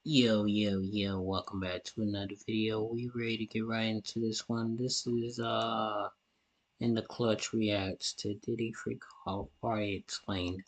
Yo, welcome back to another video. We ready to get right into this one. This is Intheclutch reacts to Diddy Freak Off Party Explained.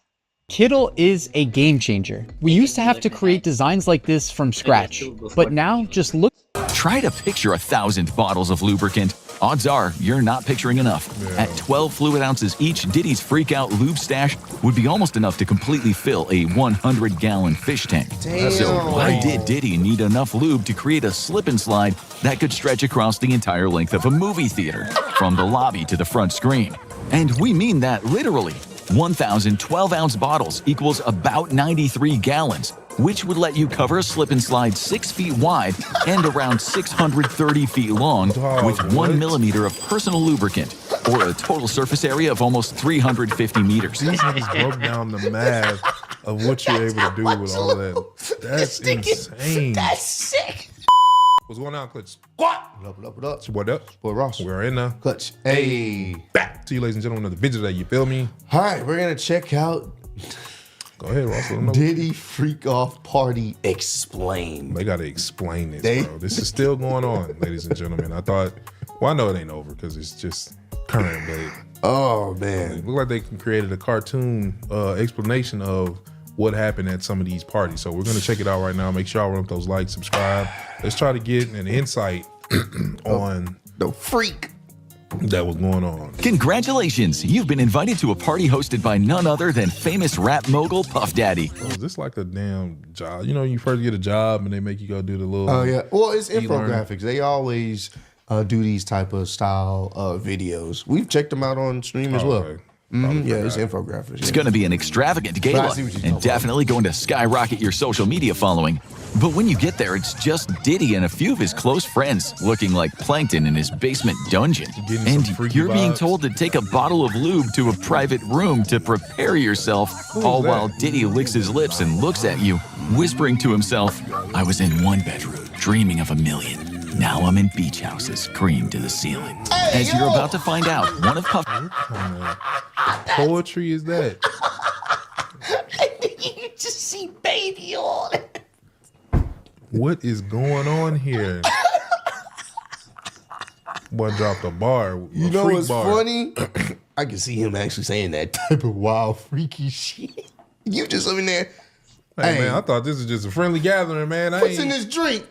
Kittle is a game changer. We used to have to create designs like this from scratch, but now just look. Try to picture 1,000 bottles of lubricant. Odds are you're not picturing enough. At 12 fluid ounces each, Diddy's Freakout Lube Stash would be almost enough to completely fill a 100-gallon fish tank. Damn. So why did Diddy need enough lube to create a slip and slide that could stretch across the entire length of a movie theater, from the lobby to the front screen? And we mean that literally. 1,000 12-ounce bottles equals about 93 gallons, which would let you cover a slip and slide 6 feet wide and around 630 feet long with 1 millimeter of personal lubricant, or a total surface area of almost 350 meters. These niggas broke down the math of what you're able to do with all that. That's insane. That's sick. What's going on, Clutch? What up? It's your boy Duck. Boy Ross. We're in the Clutch. Hey. back to you, ladies and gentlemen, another video today. You feel me? All right, we're going to check out Go ahead, Ross. Let them know. Diddy Freak Off Party Explained. They got to explain this, bro. This is still going on, ladies and gentlemen. I thought, well, I know it ain't over because it's just current, but Oh, it man. looked like they created a cartoon explanation of what happened at some of these parties. So we're going to check it out right now. Make sure y'all run up those likes, subscribe. Let's try to get an insight on The freak. that was going on. Congratulations! You've been invited to a party hosted by none other than famous rap mogul Puff Daddy. Oh, is this like a damn job? You know, you first get a job and they make you go do the little. Oh, yeah. Well, it's e-learning. infographics. They always do these type of style videos. We've checked them out on stream as well. Okay. Yeah, it's infographics. It's going to be an extravagant But I gala see what you're and talking about. definitely going to skyrocket your social media following. But when you get there, it's just Diddy and a few of his close friends looking like plankton in his basement dungeon. Getting some And freaky you're being vibes. told to take a bottle of lube to a private room to prepare yourself, all that? while Diddy licks his lips and looks at you, whispering to himself, "I was in one bedroom, dreaming of a million. Now I'm in beach houses, cream to the ceiling." As you're about to find out, one of Puff Poetry is that? You just see baby on it. What is going on here? Boy dropped a bar. You a know freak what's bar. funny? I can see him actually saying that type of wild, freaky shit. You just living there. Hey, man, I thought this was just a friendly gathering, man. What's in this drink?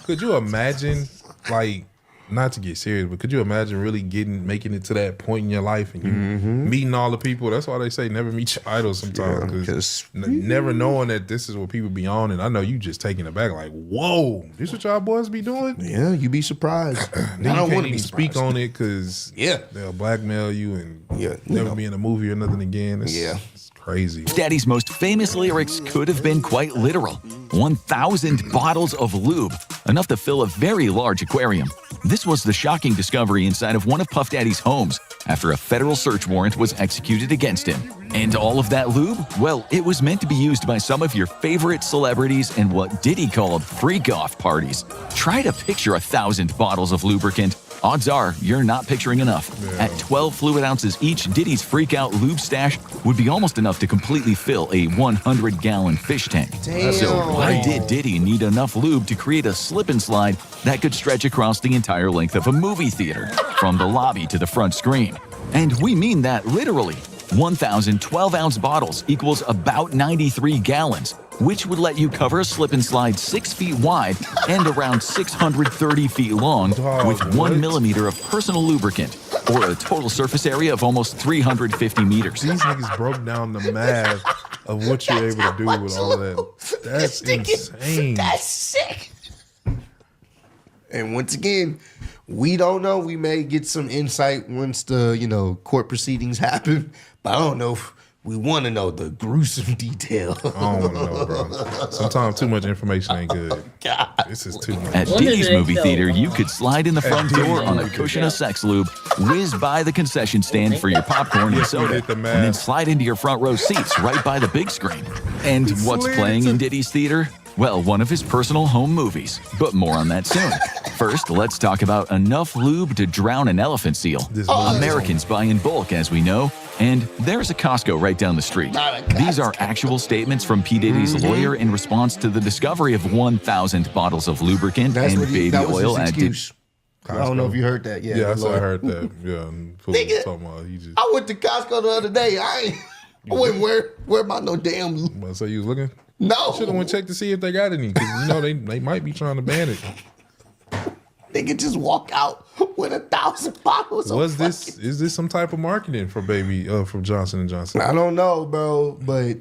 Could you imagine, like, not to get serious, but could you imagine really making it to that point in your life and you meeting all the people? That's why they say never meet your idols sometimes, because never knowing that this is what people be on. And I know you just taking it back, like, whoa, this what y'all boys be doing? Yeah, you be surprised. Then I don't you want can't to be even speak surprised. on it because Yeah. they'll blackmail you and Yeah, you never know. be in a movie or nothing again. It's, Yeah. it's crazy. Daddy's most famous lyrics could have been quite literal. 1,000 bottles of lube, enough to fill a very large aquarium. This was the shocking discovery inside of one of Puff Daddy's homes after a federal search warrant was executed against him. And all of that lube? Well, it was meant to be used by some of your favorite celebrities in what Diddy called freak-off parties. Try to picture 1,000 bottles of lubricant. Odds are you're not picturing enough. At 12 fluid ounces each, Diddy's Freakout Lube Stash would be almost enough to completely fill a 100-gallon fish tank. So why did Diddy need enough lube to create a slip and slide that could stretch across the entire length of a movie theater, from the lobby to the front screen? And we mean that literally. 1,000 12-ounce bottles equals about 93 gallons, which would let you cover a slip and slide 6 feet wide and around 630 feet long with 1 millimeter of personal lubricant, or a total surface area of almost 350 meters. These niggas broke down the math of what you're able to do with all that. That's insane. That's sick. And once again, we don't know. We may get some insight once the, court proceedings happen. But I don't know if we want to know the gruesome detail. I don't want to know, bro. Sometimes too much information ain't good. God. This is too much. At When Diddy's did they movie tell theater, them? you could slide in the front Diddy's door on a movie cushion theater. of sex lube, whiz by the concession stand for your popcorn and Yes, we soda, did the and math. then slide into your front row seats right by the big screen. And what's slid playing into- in Diddy's theater? Well, one of his personal home movies, but more on that soon. First, let's talk about enough lube to drown an elephant seal. Americans buy in bulk, as we know, and there's a Costco right down the street. These are actual statements from P. Diddy's lawyer in response to the discovery of 1,000 bottles of lubricant and baby oil at Diddy. I don't know if you heard that. Yeah, I heard that. Yeah, Nigga, talking about he just. I went to Costco the other day. I wouldn't wear about no damn. So you was looking? No. Should have went check to see if they got any, because they might be trying to ban it. Nigga just walk out with 1,000 bottles. Is this some type of marketing for baby from Johnson & Johnson? I don't know, bro, but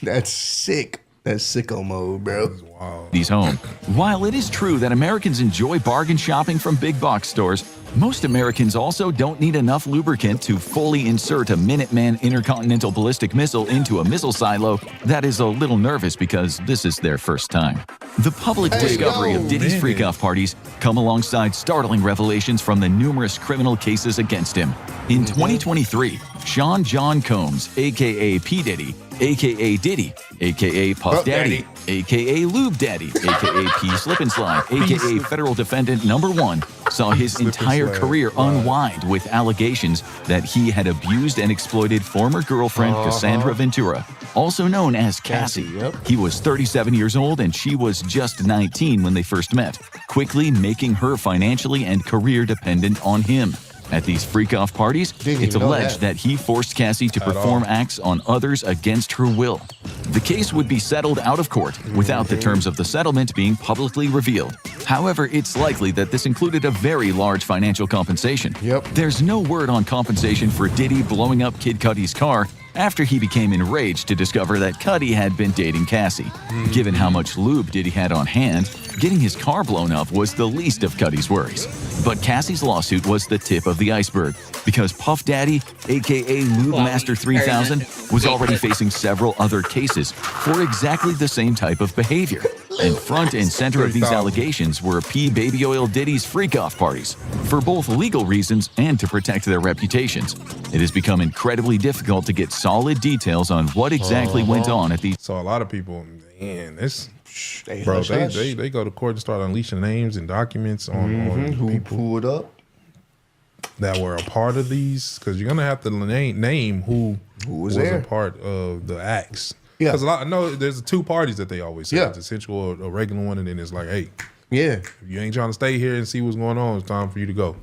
that's sick. That's sicko mode, bro. Wow. He's home. While it is true that Americans enjoy bargain shopping from big box stores, most Americans also don't need enough lubricant to fully insert a Minuteman intercontinental ballistic missile into a missile silo that is a little nervous because this is their first time. The public discovery of Diddy's freak-off parties come alongside startling revelations from the numerous criminal cases against him. In 2023, Sean John Combs, a.k.a. P. Diddy, a.k.a. Diddy, a.k.a. Puff Daddy, a.k.a. Lube Daddy, a.k.a. P. Slip and Slide, a.k.a. Federal Defendant Number 1, saw his entire career unwind with allegations that he had abused and exploited former girlfriend Cassandra Ventura, also known as Cassie. He was 37 years old and she was just 19 when they first met, quickly making her financially and career dependent on him. At these freak-off parties, it's alleged that he forced Cassie to perform acts on others against her will. The case would be settled out of court without the terms of the settlement being publicly revealed. However, it's likely that this included a very large financial compensation. There's no word on compensation for Diddy blowing up Kid Cudi's car after he became enraged to discover that Cudi had been dating Cassie. Given how much lube Diddy had on hand, getting his car blown up was the least of Cudi's worries. But Cassie's lawsuit was the tip of the iceberg, because Puff Daddy, aka Lube Master 3000, was already facing several other cases for exactly the same type of behavior. And front and center of these allegations were P. Baby Oil Diddy's freak-off parties, for both legal reasons and to protect their reputations. It has become incredibly difficult to get solid details on what exactly went on at these. So a lot of people, man, they go to court and start unleashing names and documents on who people pulled up that were a part of these, because you're gonna have to name who was a part of the acts. Yeah, because I know there's two parties that they always say. It's a sensual, a regular one, and then it's like, hey, if you ain't trying to stay here and see what's going on, it's time for you to go.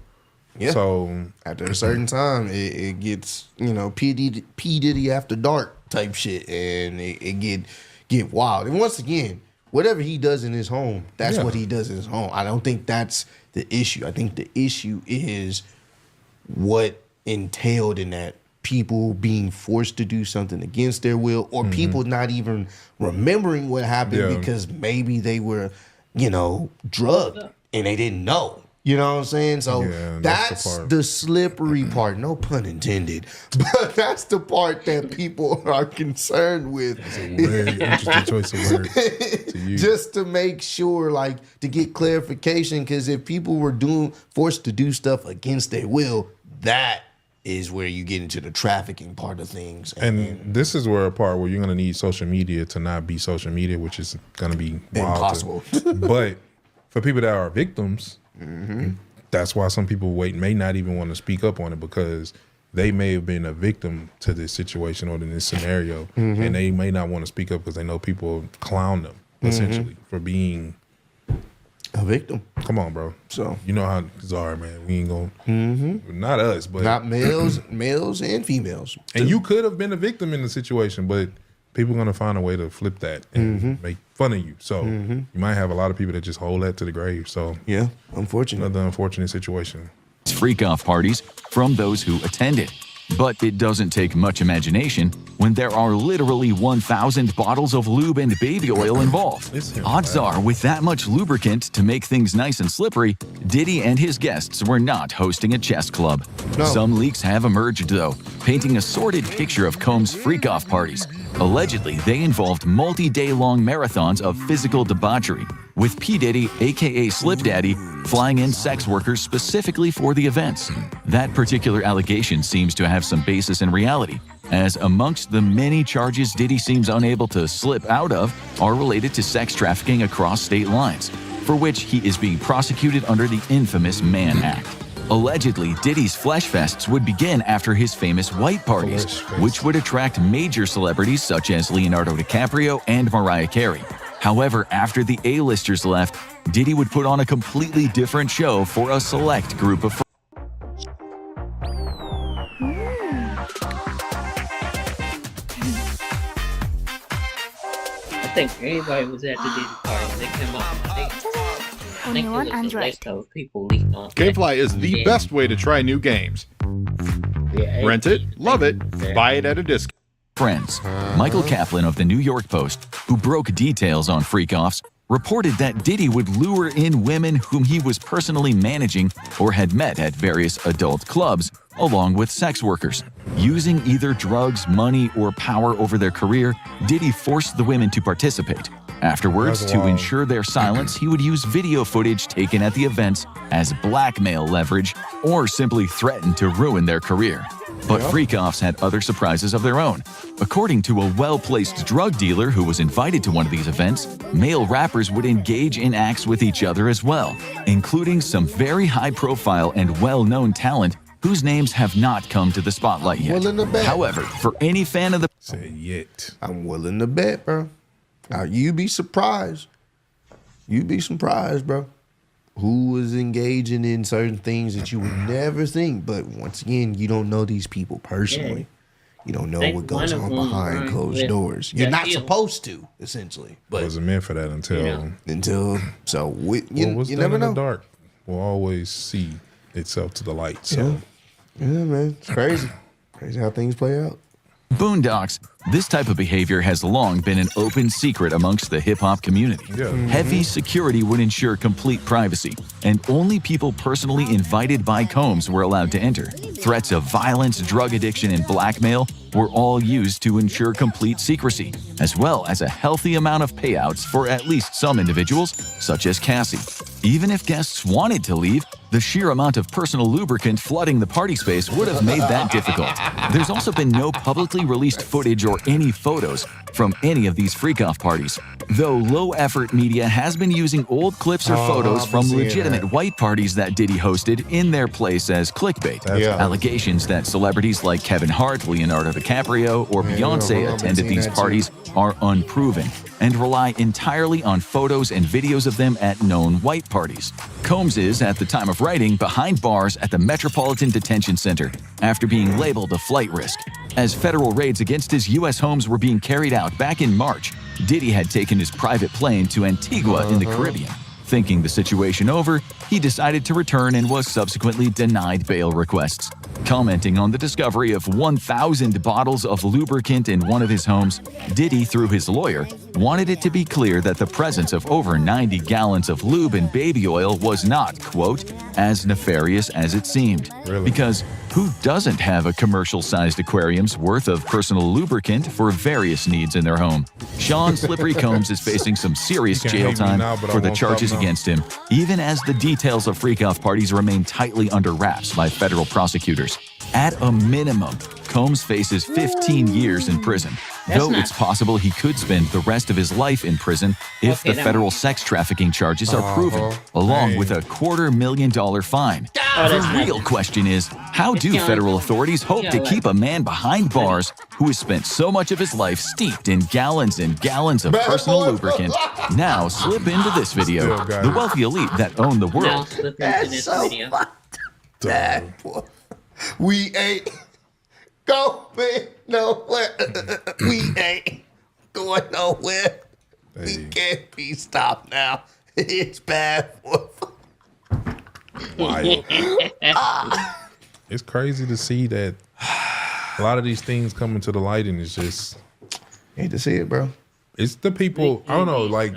Yeah. So after a certain time, it gets, P Diddy after dark type shit, and it get wild. And once again, whatever he does in his home, that's what he does in his home. I don't think that's the issue. I think the issue is what entailed in that. People being forced to do something against their will, or people not even remembering what happened because maybe they were, drugged and they didn't know. You know what I'm saying? So that's the slippery part. No pun intended. But that's the part that people are concerned with. That's a very interesting choice of words to use. Just to make sure, to get clarification, because if people were forced to do stuff against their will, that is where you get into the trafficking part of things. And this is where a part where you're going to need social media to not be social media, which is going to be impossible. But for people that are victims, that's why some people may not even want to speak up on it, because they may have been a victim to this situation or in this scenario, and they may not want to speak up because they know people clown them, essentially, for being a victim. Come on, bro. So you know how Czar, man. We ain't gonna not us, but not males and females. And you could have been a victim in the situation, but people are gonna find a way to flip that and make fun of you. So you might have a lot of people that just hold that to the grave. So yeah, unfortunate. Another unfortunate situation. Freak-off parties from those who attended. But it doesn't take much imagination when there are literally 1,000 bottles of lube and baby oil involved. Odds are, with that much lubricant to make things nice and slippery, Diddy and his guests were not hosting a chess club. No. Some leaks have emerged, though, painting a sordid picture of Combs' freak-off parties. Allegedly, they involved multi-day-long marathons of physical debauchery, with P. Diddy, a.k.a. Slip Daddy, flying in sex workers specifically for the events. That particular allegation seems to have some basis in reality, as amongst the many charges Diddy seems unable to slip out of are related to sex trafficking across state lines. for which he is being prosecuted under the infamous Mann Act. Allegedly, Diddy's flesh fests would begin after his famous white parties, which would attract major celebrities such as Leonardo DiCaprio and Mariah Carey. However, after the A-listers left, Diddy would put on a completely different show for a select group of friends. I think everybody was at the Diddy party. They came up. I think there was a list of people leaked on. Gamefly is the best way to try new games. Rent it, love it, buy it at a discount. Friends. Michael Kaplan of the New York Post, who broke details on freak-offs, reported that Diddy would lure in women whom he was personally managing or had met at various adult clubs, along with sex workers. Using either drugs, money, or power over their career, Diddy forced the women to participate. Afterwards, to ensure their silence, he would use video footage taken at the events as blackmail leverage or simply threaten to ruin their career. But freak-offs had other surprises of their own. According to a well-placed drug dealer who was invited to one of these events, male rappers would engage in acts with each other as well, including some very high-profile and well-known talent whose names have not come to the spotlight yet. However, for any fan of the... Say yet. I'm willing to bet, bro. Now, you'd be surprised. You'd be surprised, bro. Who was engaging in certain things that you would never think. But once again, you don't know these people personally. Yeah. You don't know what goes on behind closed doors. You're not supposed to, essentially. But it wasn't meant for that until so you never know. The dark will always see itself to the light. So yeah, man, it's crazy. Crazy how things play out. Boondocks, this type of behavior has long been an open secret amongst the hip-hop community. Heavy security would ensure complete privacy, and only people personally invited by Combs were allowed to enter. Threats of violence, drug addiction, and blackmail were all used to ensure complete secrecy, as well as a healthy amount of payouts for at least some individuals, such as Cassie. Even if guests wanted to leave, the sheer amount of personal lubricant flooding the party space would have made that difficult. There's also been no publicly released footage or any photos from any of these freak-off parties, though low-effort media has been using old clips or photos from legitimate white parties that Diddy hosted in their place as clickbait. Allegations that celebrities like Kevin Hart, Leonardo DiCaprio, or Beyonce attended these parties are unproven and rely entirely on photos and videos of them at known white parties. Combs is, at the time of writing, behind bars at the Metropolitan Detention Center after being labeled a flight risk. As federal raids against his U.S. homes were being carried out back in March, Diddy had taken his private plane to Antigua in the Caribbean. Thinking the situation over, he decided to return and was subsequently denied bail requests. Commenting on the discovery of 1,000 bottles of lubricant in one of his homes, Diddy, through his lawyer, wanted it to be clear that the presence of over 90 gallons of lube and baby oil was not, quote, as nefarious as it seemed. Because who doesn't have a commercial-sized aquarium's worth of personal lubricant for various needs in their home? Sean Slippery Combs is facing some serious jail time for the charges against him, even as the details of freak-off parties remain tightly under wraps by federal prosecutors. At a minimum, Combs faces 15 years in prison, though it's possible he could spend the rest of his life in prison if the federal sex trafficking charges are proven, along with a $250,000 fine. The real question is, how do federal authorities hope to keep a man behind bars who has spent so much of his life steeped in gallons and gallons of personal lubricant now slip into this video? The wealthy elite that own the world. That's so fucked. That boy. We ain't going nowhere. We ain't going nowhere. We can't be stopped now. It's bad. Wild. It's crazy to see that a lot of these things coming to the light, and it's just hate to see it, bro. It's the people. I don't know, like